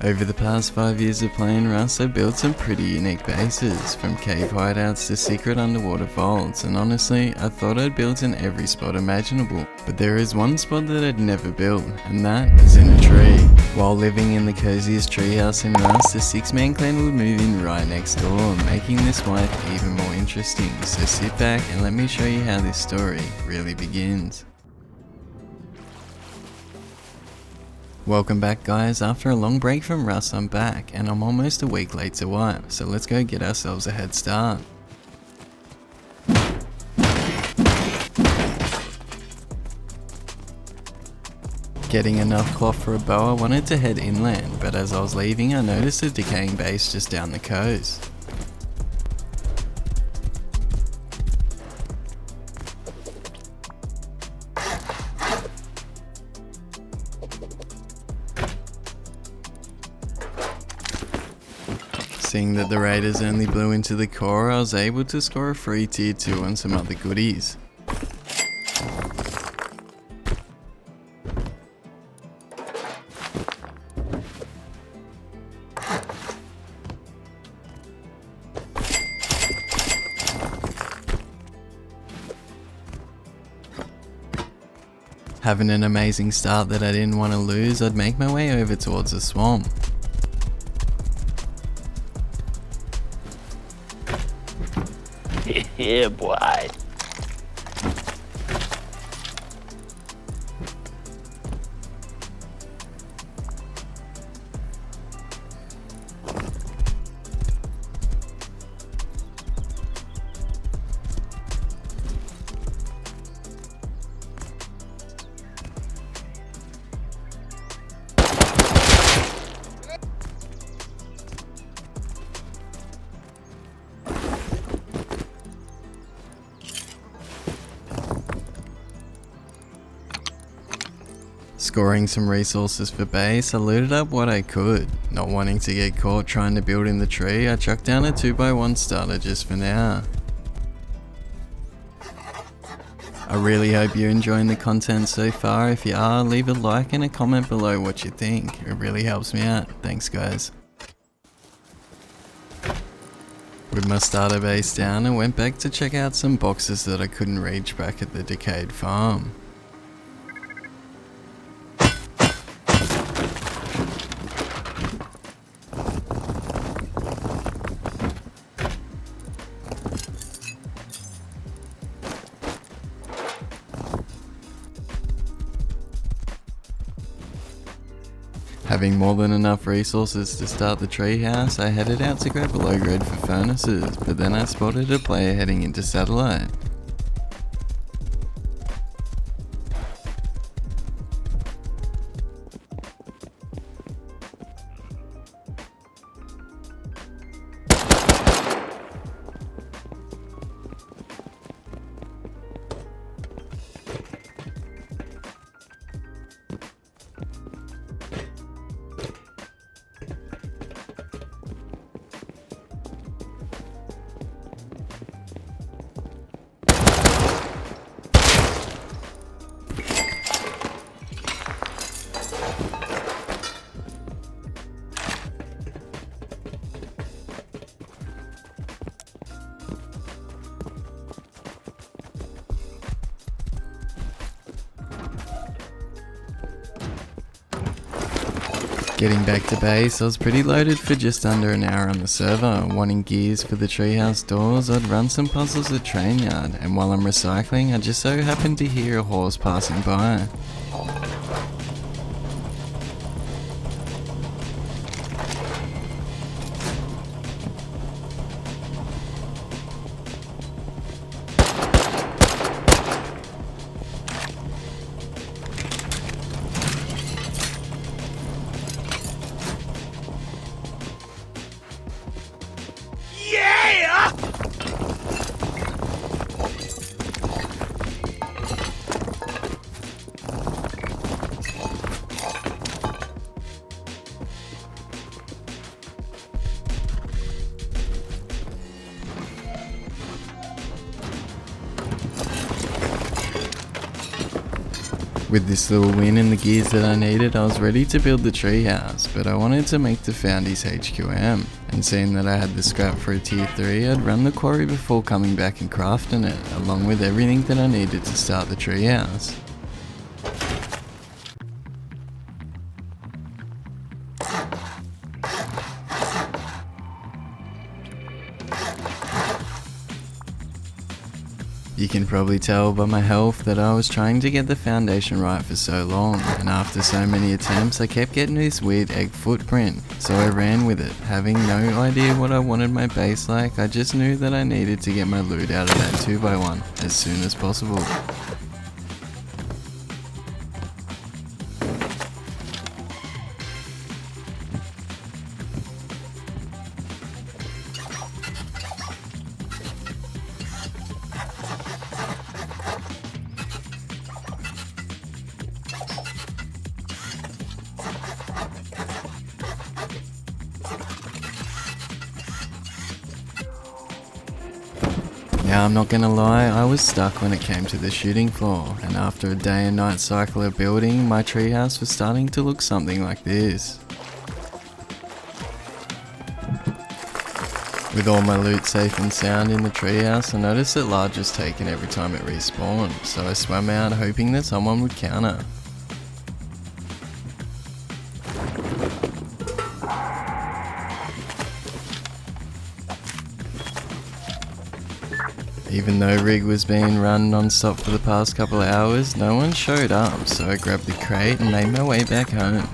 Over the past 5 years of playing Rust, I've built some pretty unique bases, from cave hideouts to secret underwater vaults, and honestly, I thought I'd built in every spot imaginable. But there is one spot that I'd never built, and that is in a tree. While living in the coziest treehouse in Rust, the 6-man clan would move in right next door, making this wipe even more interesting. So sit back and let me show you how this story really begins. Welcome back guys, after a long break from Rust I'm back, and I'm almost a week late to wipe, so let's go get ourselves a head start. Getting enough cloth for a bow, I wanted to head inland, but as I was leaving I noticed a decaying base just down the coast. Seeing that the raiders only blew into the core, I was able to score a free tier 2 and some other goodies. Having an amazing start that I didn't want to lose, I'd make my way over towards the swamp. Yeah, boy. Scoring some resources for base, I looted up what I could. Not wanting to get caught trying to build in the tree, I chucked down a 2x1 starter just for now. I really hope you're enjoying the content so far. If you are, leave a like and a comment below what you think. It really helps me out. Thanks guys. With my starter base down, I went back to check out some boxes that I couldn't reach back at the decayed farm. Having more than enough resources to start the treehouse, I headed out to grab a low grade for furnaces, but then I spotted a player heading into satellite. Getting back to base, I was pretty loaded for just under an hour on the server. Wanting gears for the treehouse doors, I'd run some puzzles at train yard, and while I'm recycling, I just so happened to hear a horse passing by. With this little win and the gears that I needed, I was ready to build the treehouse, but I wanted to make the Foundies HQM, and seeing that I had the scrap for a tier 3, I'd run the quarry before coming back and crafting it, along with everything that I needed to start the treehouse. You can probably tell by my health that I was trying to get the foundation right for so long, and after so many attempts I kept getting this weird egg footprint, so I ran with it. Having no idea what I wanted my base like, I just knew that I needed to get my loot out of that 2x1 as soon as possible. Now I'm not gonna lie, I was stuck when it came to the shooting floor, and after a day and night cycle of building, my treehouse was starting to look something like this. With all my loot safe and sound in the treehouse, I noticed that large was taken every time it respawned, so I swam out hoping that someone would counter. Even though rig was being run non-stop for the past couple of hours, no one showed up, so I grabbed the crate and made my way back home.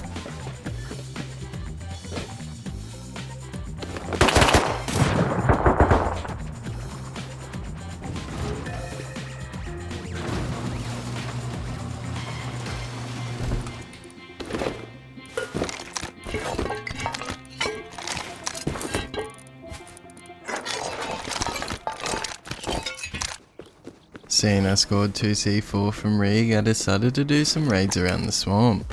Seeing I scored 2 C4 from rig, I decided to do some raids around the swamp.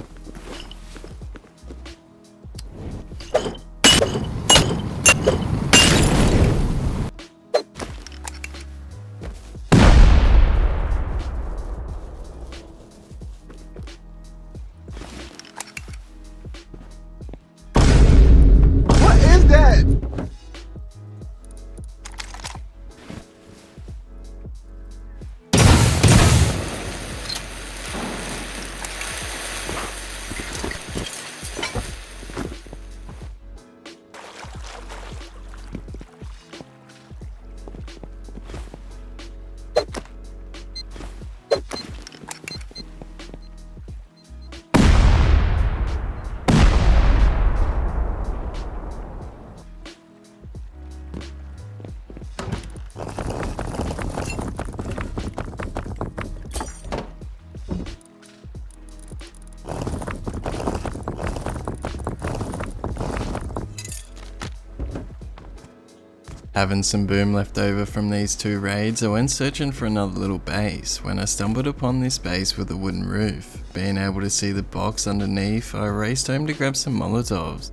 What is that? Having some boom left over from these 2 raids, I went searching for another little base, when I stumbled upon this base with a wooden roof. Being able to see the box underneath, I raced home to grab some Molotovs.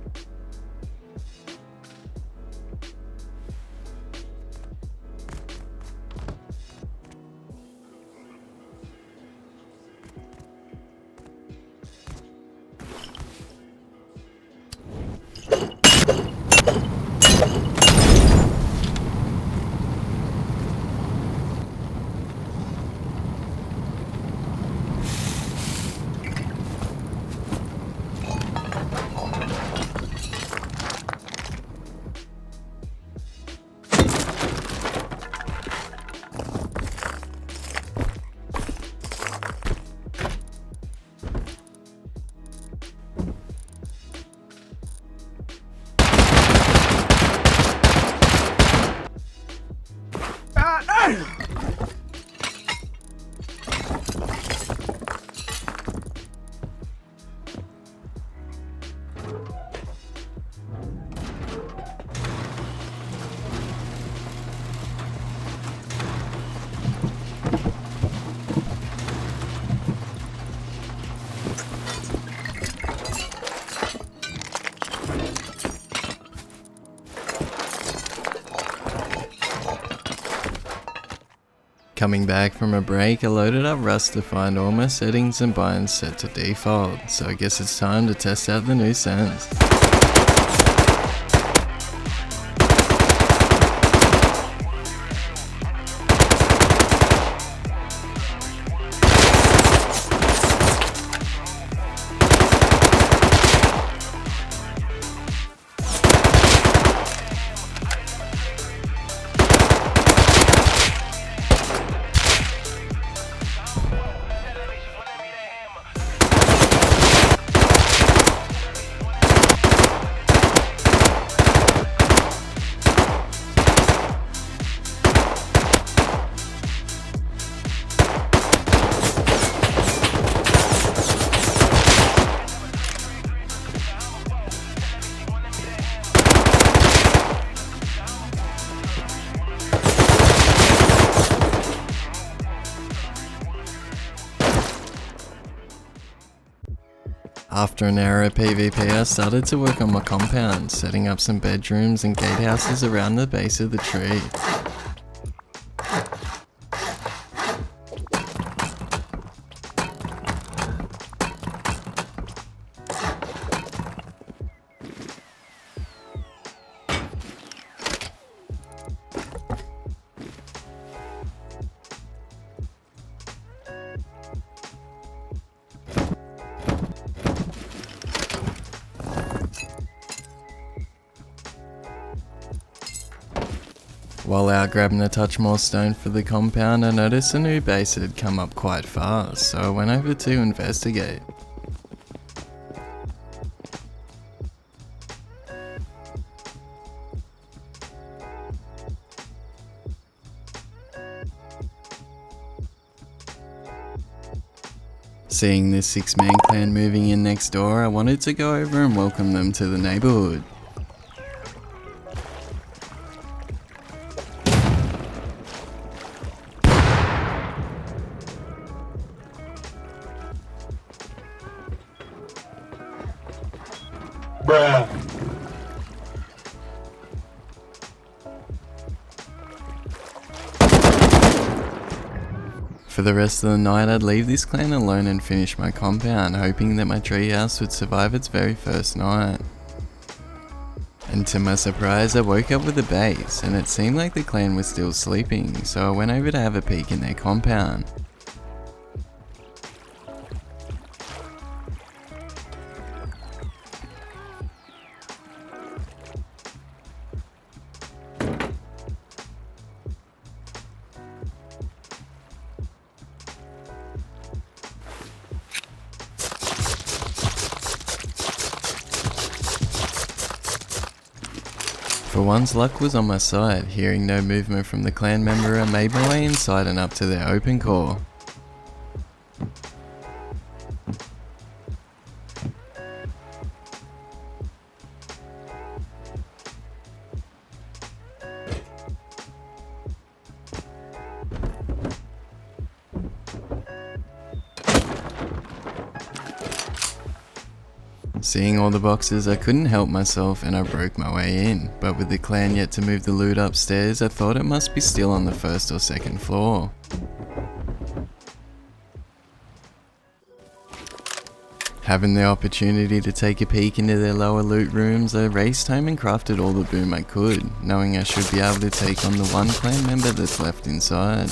Coming back from a break, I loaded up Rust to find all my settings and binds set to default, so I guess it's time to test out the new sense. After an hour of PvP, I started to work on my compound, setting up some bedrooms and gatehouses around the base of the tree. While out grabbing a touch more stone for the compound, I noticed a new base had come up quite fast, so I went over to investigate. Seeing this 6-man clan moving in next door, I wanted to go over and welcome them to the neighborhood. Bruh. For the rest of the night, I'd leave this clan alone and finish my compound, hoping that my treehouse would survive its very first night. And to my surprise, I woke up with a base, and it seemed like the clan was still sleeping, so I went over to have a peek in their compound. For once, luck was on my side. Hearing no movement from the clan member, I made my way inside and up to their open core. Seeing all the boxes, I couldn't help myself and I broke my way in, but with the clan yet to move the loot upstairs, I thought it must be still on the first or second floor. Having the opportunity to take a peek into their lower loot rooms, I raced home and crafted all the boom I could, knowing I should be able to take on the one clan member that's left inside.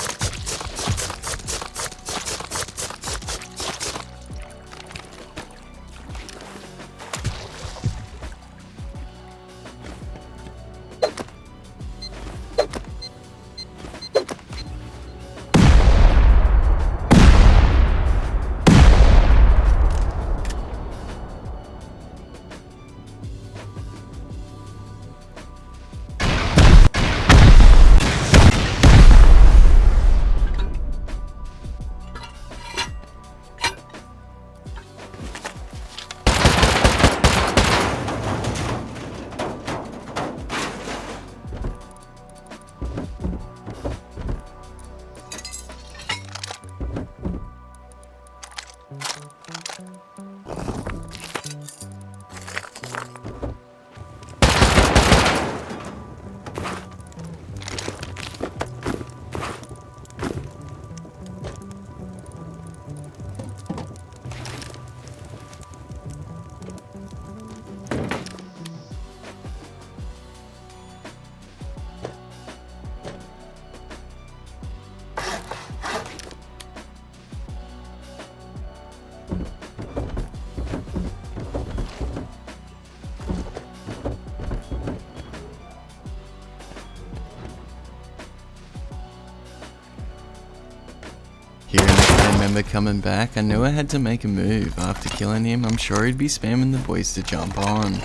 remember coming back, I knew I had to make a move. After killing him, I'm sure he'd be spamming the boys to jump on.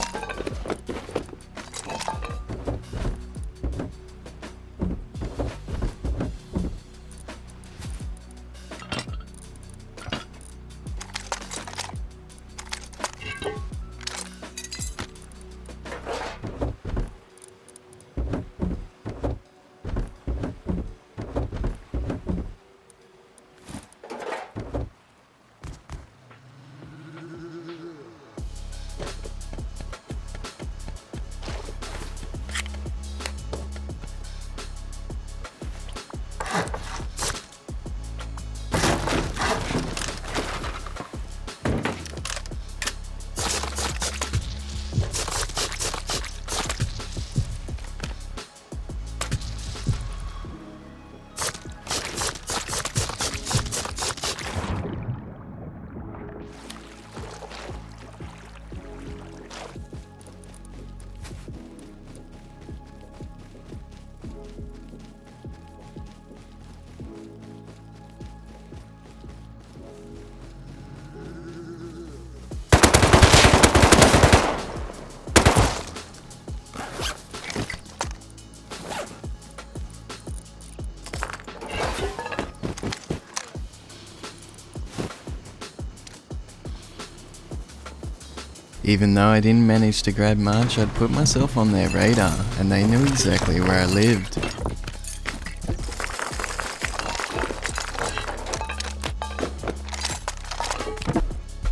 Even though I didn't manage to grab much, I'd put myself on their radar, and they knew exactly where I lived.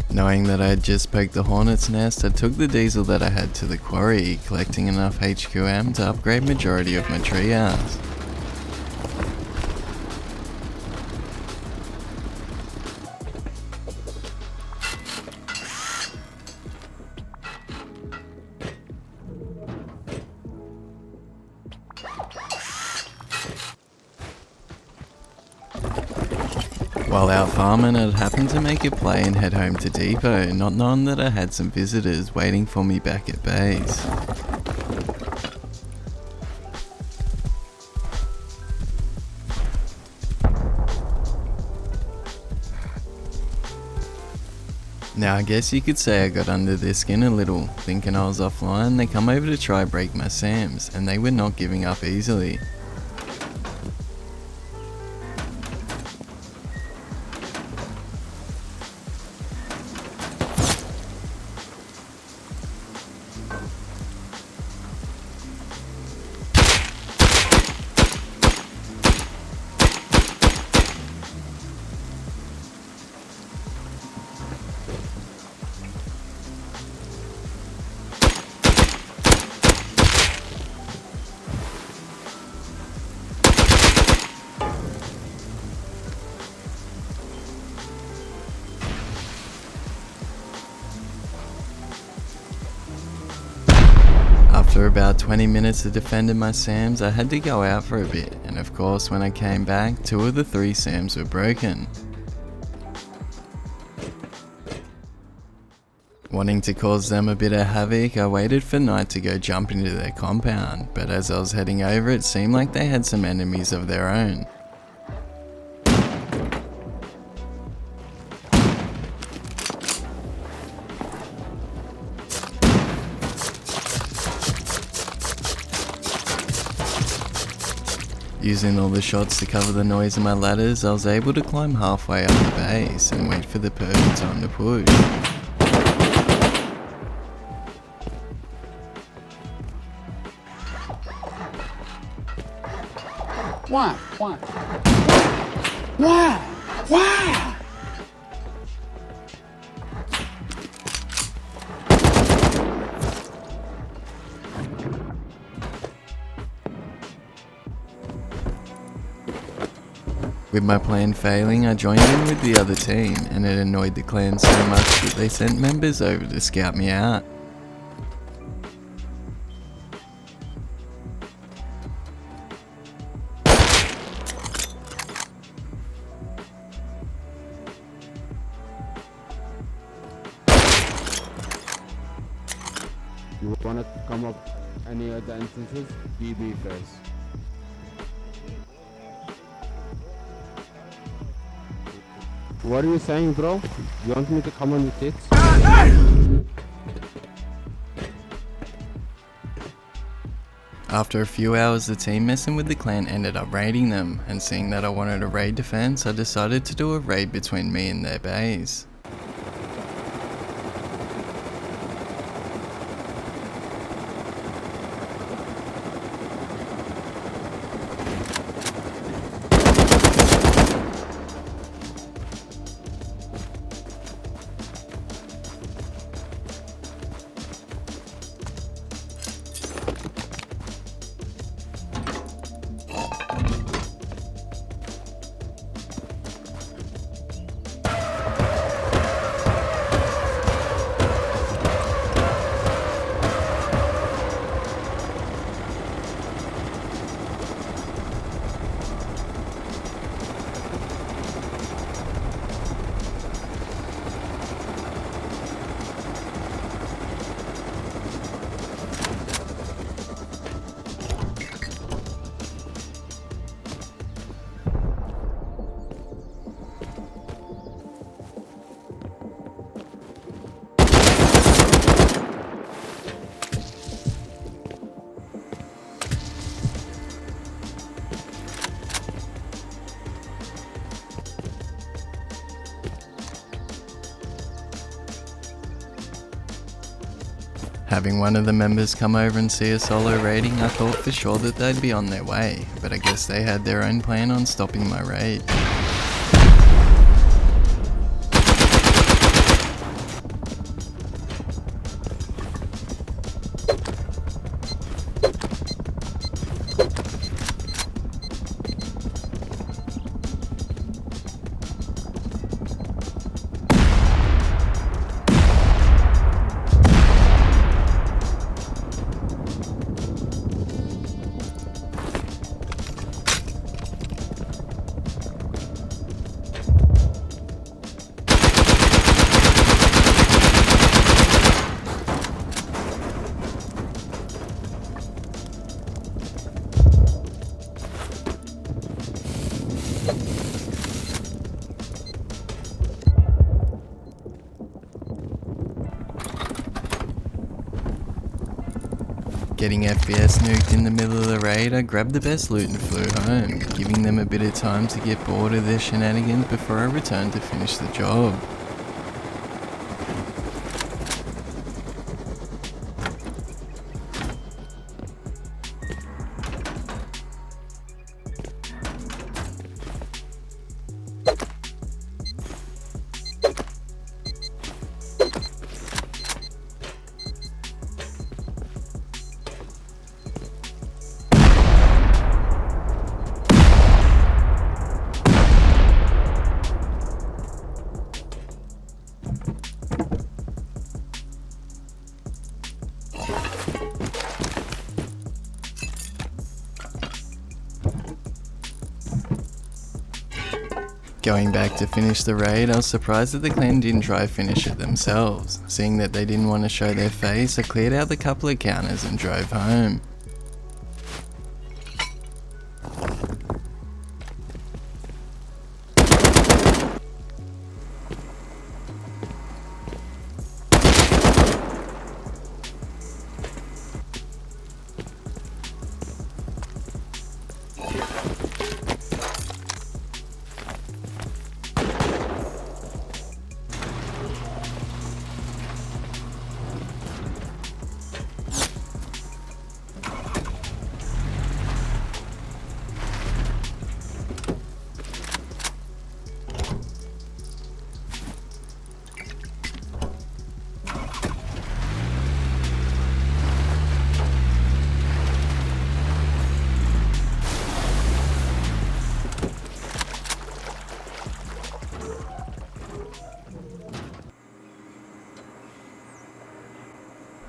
Knowing that I had just poked the hornet's nest, I took the diesel that I had to the quarry, collecting enough HQM to upgrade majority of my treehouse. While out farming, I'd happened to make a play and head home to depot, not knowing that I had some visitors waiting for me back at base. Now I guess you could say I got under their skin a little. Thinking I was offline, they come over to try break my SAMs, and they were not giving up easily. After about 20 minutes of defending my SAMs, I had to go out for a bit, and of course when I came back, 2 of the 3 SAMs were broken. Wanting to cause them a bit of havoc, I waited for night to go jump into their compound, but as I was heading over, it seemed like they had some enemies of their own. Using all the shots to cover the noise of my ladders, I was able to climb halfway up the base and wait for the perfect time to push. Why? Why? With my plan failing, I joined in with the other team, and it annoyed the clan so much that they sent members over to scout me out. You wanna come up any other entrances? DB first. What are you saying, bro? You want me to come on your tits? After a few hours, the team messing with the clan ended up raiding them, and seeing that I wanted a raid defense, I decided to do a raid between me and their base. Having one of the members come over and see a solo raiding, I thought for sure that they'd be on their way, but I guess they had their own plan on stopping my raid. Getting FPS nuked in the middle of the raid, I grabbed the best loot and flew home, giving them a bit of time to get bored of their shenanigans before I returned to finish the job. Going back to finish the raid, I was surprised that the clan didn't try to finish it themselves. Seeing that they didn't want to show their face, I cleared out the couple of counters and drove home.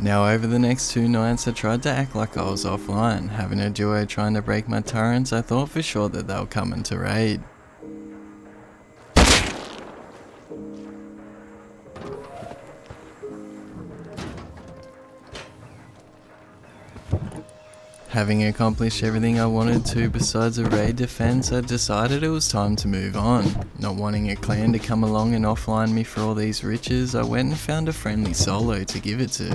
Now over the next 2 nights I tried to act like I was offline. Having a duo trying to break my turrets, I thought for sure that they'll come into raid. Having accomplished everything I wanted to besides a raid defense, I decided it was time to move on. Not wanting a clan to come along and offline me for all these riches, I went and found a friendly solo to give it to.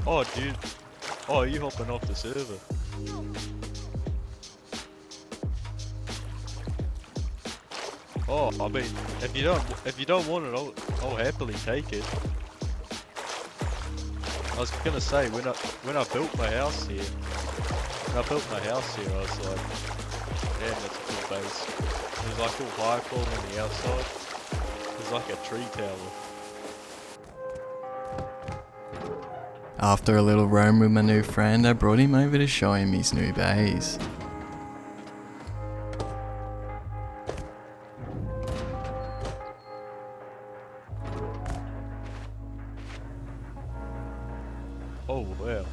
Oh dude, oh you hopping off the server? Oh, I mean, if you don't want it, I'll happily take it. I was gonna say when I built my house here, I was like, damn, that's a cool base. It was like all high quality on the outside. It was like a tree tower. After a little roam with my new friend, I brought him over to show him his new base. Oh wow.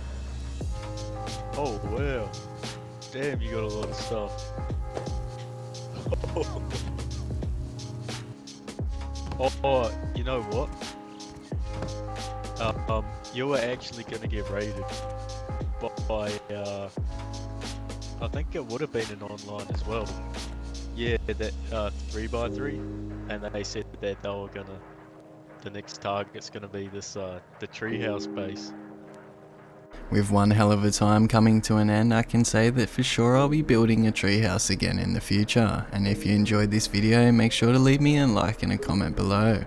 Oh wow. Damn, you got a lot of stuff. Oh, you know what? You were actually gonna get raided by I think it would have been an online as well. Yeah, that 3x3, and they said that they were gonna. The next target's gonna be this the treehouse base. With one hell of a time coming to an end, I can say that for sure I'll be building a treehouse again in the future. And if you enjoyed this video, make sure to leave me a like and a comment below.